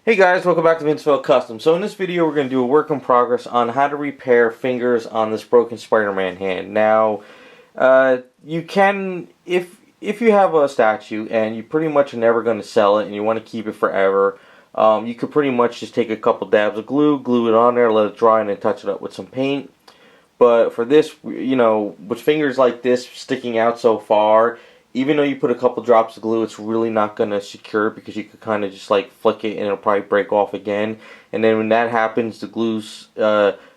Hey guys, welcome back to Vince-Vell Custom. So in this video we're going to do a work in progress on how to repair fingers on this broken Spider-Man hand. Now, you can, if you have a statue and you pretty much are never going to sell it and you want to keep it forever, you could pretty much just take a couple dabs of glue it on there, let it dry, and then touch it up with some paint. But for this, with fingers like this sticking out so far, even though you put a couple drops of glue, it's really not going to secure it because you could kind of just like flick it and it'll probably break off again. And then when that happens, the glue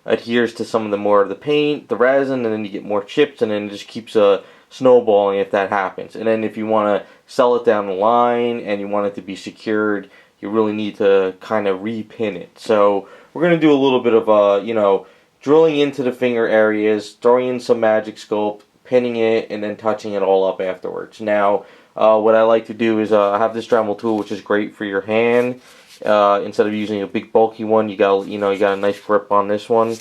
adheres to some of the more of the paint, the resin, and then you get more chips, and then it just keeps snowballing if that happens. And then if you want to sell it down the line and you want it to be secured, you really need to kind of repin it. So we're going to do a little bit of drilling into the finger areas, throwing in some Magic Sculpt, pinning it, and then touching it all up afterwards. Now, what I like to do is I have this Dremel tool, which is great for your hand. Instead of using a big bulky one, you got a nice grip on this one.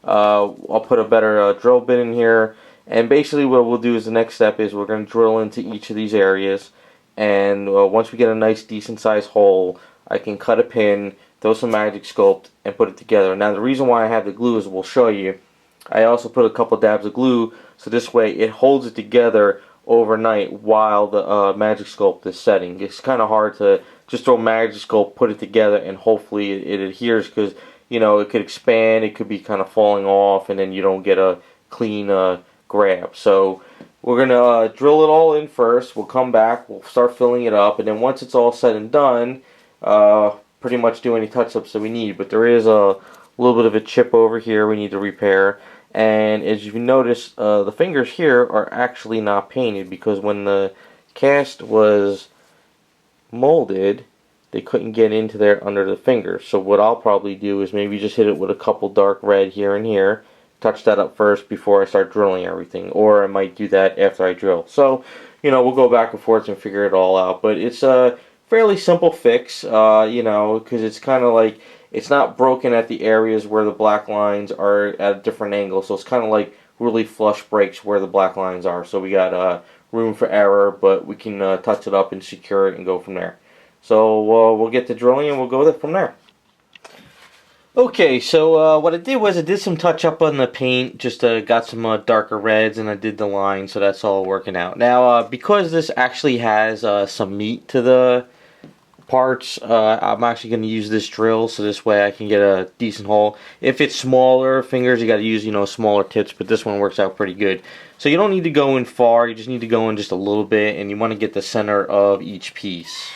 I'll put a better drill bit in here, and basically what we'll do is the next step is we're going to drill into each of these areas, and once we get a nice decent sized hole, I can cut a pin, throw some Magic Sculpt, and put it together. Now the reason why I have the glue is we'll show you. I also put a couple dabs of glue, so this way it holds it together overnight while the Magic Sculpt is setting. It's kind of hard to just throw Magic Sculpt, put it together, and hopefully it adheres, because it could expand, it could be kind of falling off, and then you don't get a clean grab. So we're going to drill it all in first. We'll come back, we'll start filling it up, and then once it's all said and done, pretty much do any touch-ups that we need. But there is a little bit of a chip over here we need to repair. And as you notice, the fingers here are actually not painted because when the cast was molded, they couldn't get into there under the fingers. So what I'll probably do is maybe just hit it with a couple dark red here and here, touch that up first before I start drilling everything, or I might do that after I drill. So, we'll go back and forth and figure it all out. But it's a fairly simple fix, because it's kind of like, it's not broken at the areas where the black lines are at a different angle, so it's kind of like really flush breaks where the black lines are. So we got room for error, but we can touch it up and secure it and go from there. So we'll get to drilling and we'll go from there. Okay, so what I did was I did some touch up on the paint, just got some darker reds, and I did the line, so that's all working out. Now, because this actually has some meat to the parts, I'm actually going to use this drill, so this way I can get a decent hole. If it's smaller fingers, you got to use smaller tips, but this one works out pretty good. So you don't need to go in far, you just need to go in just a little bit, and you want to get the center of each piece.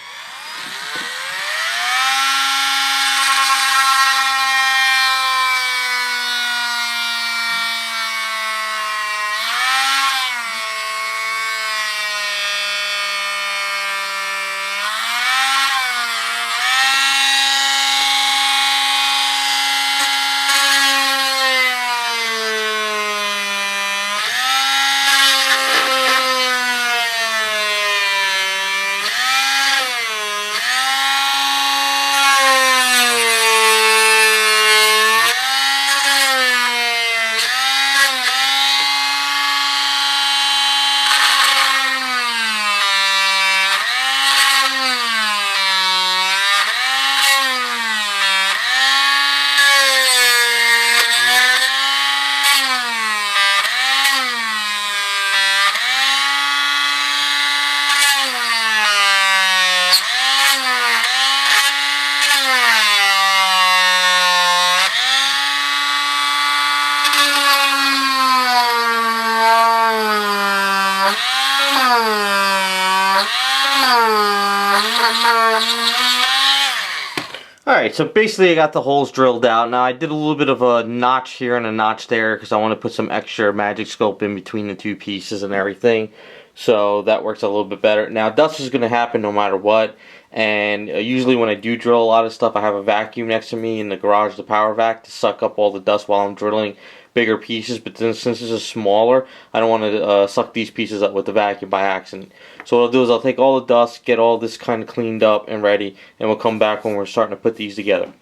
Alright, so basically I got the holes drilled out. Now I did a little bit of a notch here and a notch there because I want to put some extra Magic Sculpt in between the two pieces and everything. So that works a little bit better. Now dust is going to happen no matter what, and usually when I do drill a lot of stuff, I have a vacuum next to me in the garage, the power vac, to suck up all the dust while I'm drilling bigger pieces. But then since this is smaller, I don't want to suck these pieces up with the vacuum by accident. So what I'll do is I'll take all the dust, get all this kind of cleaned up and ready, and we'll come back when we're starting to put these together.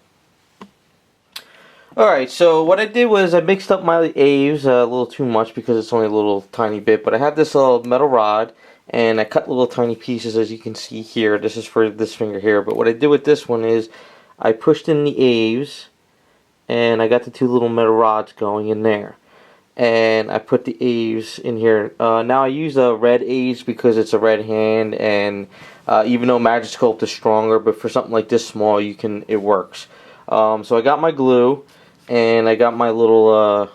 Alright, so what I did was I mixed up my Aves a little too much because it's only a little tiny bit, but I have this metal rod, and I cut little tiny pieces, as you can see here. This is for this finger here, but what I did with this one is I pushed in the A's, and I got the two little metal rods going in there. And I put the A's in here. Now I use a red A's because it's a red hand, and even though Magic Sculpt is stronger, but for something like this small, it works. So I got my glue, and I got my little,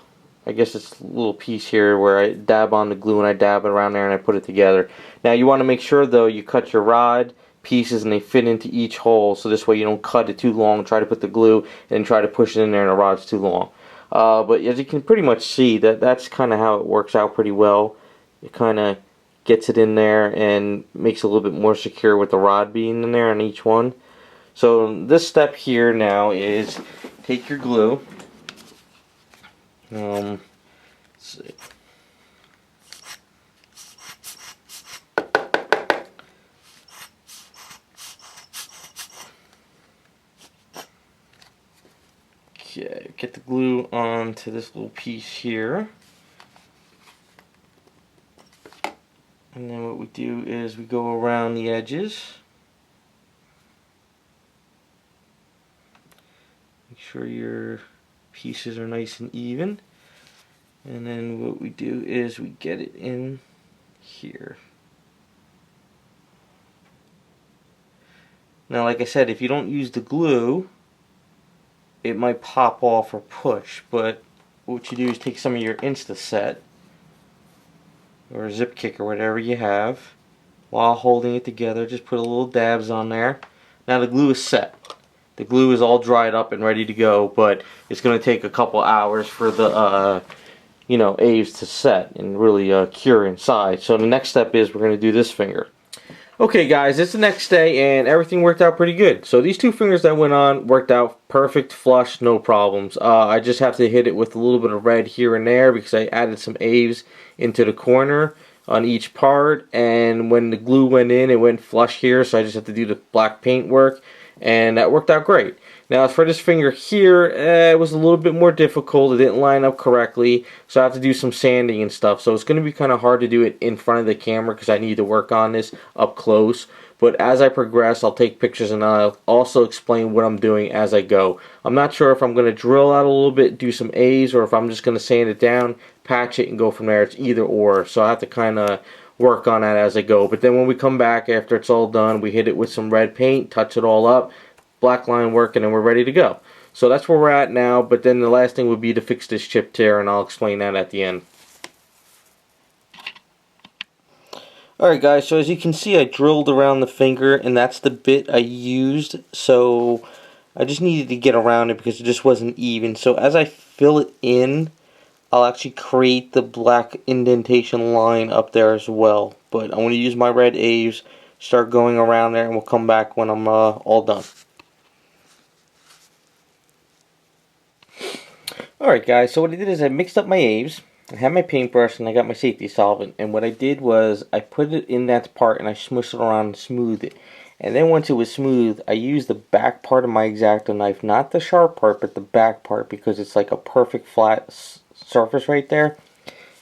I guess it's a little piece here where I dab on the glue and I dab it around there and I put it together. Now you want to make sure though you cut your rod pieces and they fit into each hole, so this way you don't cut it too long, try to put the glue and try to push it in there and the rod's too long. But as you can pretty much see, that's kind of how it works out pretty well. It kind of gets it in there and makes it a little bit more secure with the rod being in there on each one. So this step here now is take your glue. Let's see. Okay, get the glue onto this little piece here. And then what we do is we go around the edges. Make sure your pieces are nice and even. And then what we do is we get it in here. Now, like I said, if you don't use the glue, it might pop off or push, but what you do is take some of your Insta-Set or Zip Kick or whatever you have, while holding it together, just put a little dabs on there. Now the glue is set. The glue is all dried up and ready to go, but it's going to take a couple hours for the A's to set and really cure inside. So the next step is we're going to do this finger. Okay guys, it's the next day and everything worked out pretty good. So these two fingers that went on worked out perfect, flush, no problems. I just have to hit it with a little bit of red here and there because I added some A's into the corner on each part, and when the glue went in, it went flush here, so I just have to do the black paint work, and that worked out great. Now as for this finger here, it was a little bit more difficult. It didn't line up correctly, so I have to do some sanding and stuff. So it's going to be kind of hard to do it in front of the camera because I need to work on this up close. But as I progress, I'll take pictures and I'll also explain what I'm doing as I go. I'm not sure if I'm going to drill out a little bit, do some A's, or if I'm just going to sand it down, patch it, and go from there. It's either or, so I have to kind of work on that as I go. But then when we come back after it's all done, we hit it with some red paint, touch it all up, black line work, and then we're ready to go. So that's where we're at now, but then the last thing would be to fix this chip tear, and I'll explain that at the end. Alright guys, so as you can see, I drilled around the finger, and that's the bit I used. So I just needed to get around it because it just wasn't even. So as I fill it in, I'll actually create the black indentation line up there as well. But I want to use my red A's, start going around there, and we'll come back when I'm all done. Alright guys, so what I did is I mixed up my A's, I had my paintbrush, and I got my safety solvent, and what I did was I put it in that part and I smushed it around and smoothed it. And then once it was smooth, I used the back part of my X-Acto knife, not the sharp part, but the back part, because it's like a perfect flat surface right there.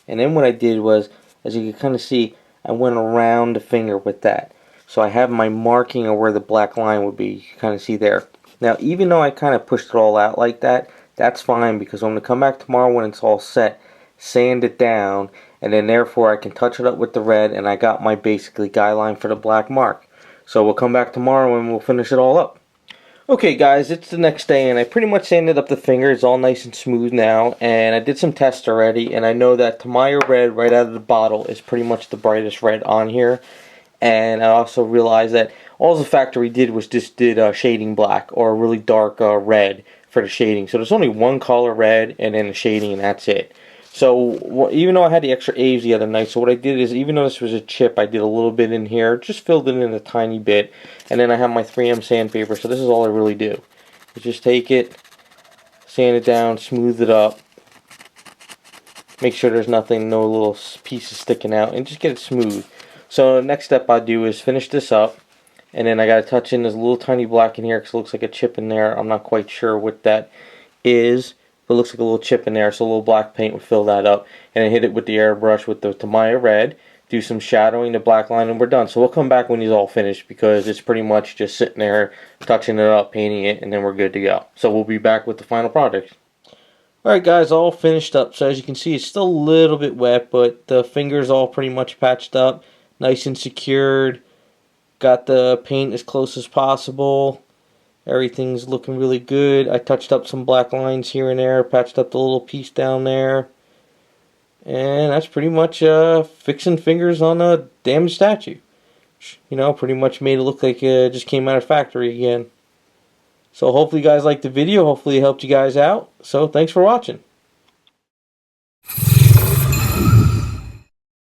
And then what I did was, as you can kind of see, I went around the finger with that. So I have my marking of where the black line would be, you can kind of see there. Now even though I kind of pushed it all out like that, that's fine, because I'm going to come back tomorrow when it's all set, sand it down, and then therefore I can touch it up with the red, and I got my basically guideline for the black mark. So we'll come back tomorrow and we'll finish it all up. Okay guys, it's the next day and I pretty much sanded up the finger. It's all nice and smooth now, and I did some tests already, and I know that Tamiya red right out of the bottle is pretty much the brightest red on here. And I also realized that all the factory did was just did shading black, or a really dark red for the shading. So there's only one color red and then the shading, and that's it. So even though I had the extra A's the other night, so what I did is, even though this was a chip, I did a little bit in here, just filled it in a tiny bit, and then I have my 3M sandpaper. So this is all I really do. You just take it, sand it down, smooth it up, make sure there's nothing, no little pieces sticking out, and just get it smooth. So the next step I do is finish this up, and then I got to touch in this little tiny black in here because it looks like a chip in there. I'm not quite sure what that is, but it looks like a little chip in there, so a little black paint would fill that up. And then hit it with the airbrush with the Tamiya red. do some shadowing, the black line, and we're done. So we'll come back when he's all finished, because it's pretty much just sitting there, touching it up, painting it, and then we're good to go. So we'll be back with the final product. Alright guys, all finished up. So as you can see, it's still a little bit wet, but the fingers all pretty much patched up, nice and secured. Got the paint as close as possible. Everything's looking really good. I touched up some black lines here and there, patched up the little piece down there. And that's pretty much fixing fingers on a damaged statue. You know, pretty much made it look like it just came out of factory again. So hopefully you guys liked the video. Hopefully it helped you guys out. So thanks for watching.